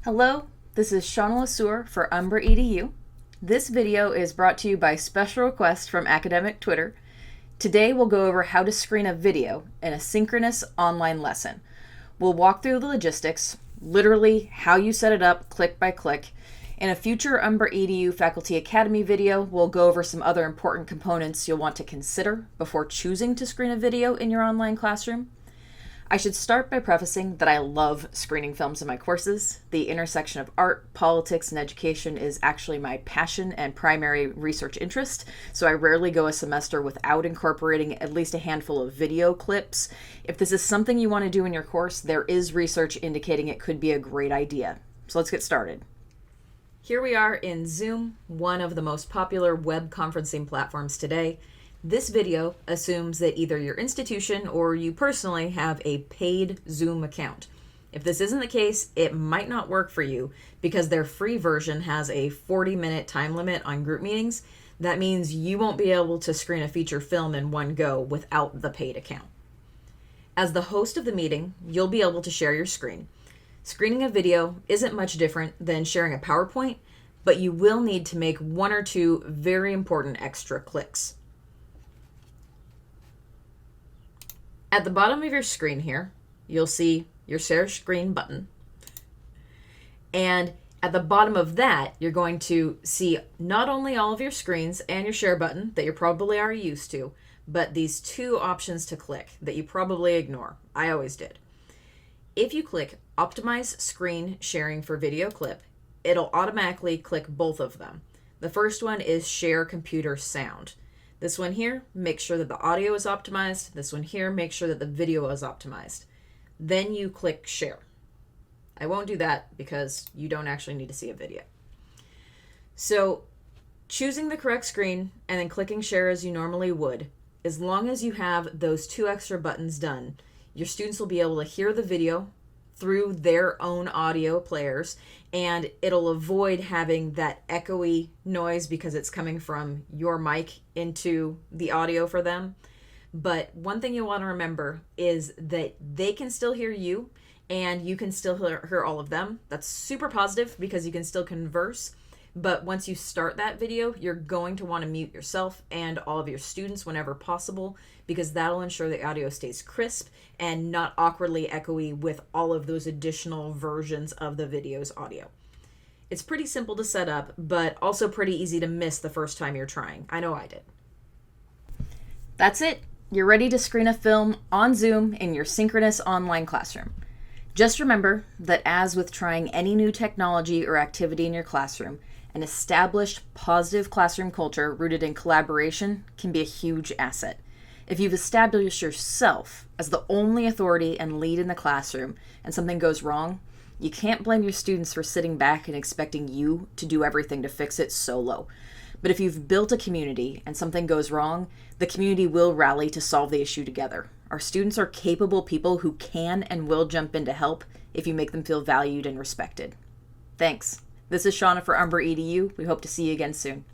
Hello, this is Shauna Lesueur for Umbra EDU. This video is brought to you by special request from academic Twitter. Today we'll go over how to screen a video in a synchronous online lesson. We'll walk through the logistics, literally how you set it up click by click. In a future Umbra EDU Faculty Academy video, we'll go over some other important components you'll want to consider before choosing to screen a video in your online classroom. I should start by prefacing that I love screening films in my courses. The intersection of art, politics, and education is actually my passion and primary research interest, so I rarely go a semester without incorporating at least a handful of video clips. If this is something you want to do in your course, there is research indicating it could be a great idea. So let's get started. Here we are in Zoom, one of the most popular web conferencing platforms today. This video assumes that either your institution or you personally have a paid Zoom account. If this isn't the case, it might not work for you because their free version has a 40-minute time limit on group meetings. That means you won't be able to screen a feature film in one go without the paid account. As the host of the meeting, you'll be able to share your screen. Screening a video isn't much different than sharing a PowerPoint, but you will need to make one or two very important extra clicks. At the bottom of your screen here, you'll see your share screen button. And at the bottom of that, you're going to see not only all of your screens and your share button that you're probably already used to, but these two options to click that you probably ignore. I always did. If you click Optimize Screen Sharing for Video Clip, it'll automatically click both of them. The first one is Share Computer Sound. This one here, make sure that the audio is optimized. This one here, make sure that the video is optimized. Then you click Share. I won't do that because you don't actually need to see a video. So choosing the correct screen and then clicking Share as you normally would, as long as you have those two extra buttons done, your students will be able to hear the video through their own audio players, and it'll avoid having that echoey noise because it's coming from your mic into the audio for them. But one thing you'll want to remember is that they can still hear you and you can still hear all of them. That's super positive because you can still converse. But once you start that video, you're going to want to mute yourself and all of your students whenever possible, because that'll ensure the audio stays crisp and not awkwardly echoey with all of those additional versions of the video's audio. It's pretty simple to set up, but also pretty easy to miss the first time you're trying. I know I did. That's it. You're ready to screen a film on Zoom in your synchronous online classroom. Just remember that as with trying any new technology or activity in your classroom, an established positive classroom culture rooted in collaboration can be a huge asset. If you've established yourself as the only authority and lead in the classroom and something goes wrong, you can't blame your students for sitting back and expecting you to do everything to fix it solo. But if you've built a community and something goes wrong, the community will rally to solve the issue together. Our students are capable people who can and will jump in to help if you make them feel valued and respected. Thanks. This is Shauna for Umbra EDU. We hope to see you again soon.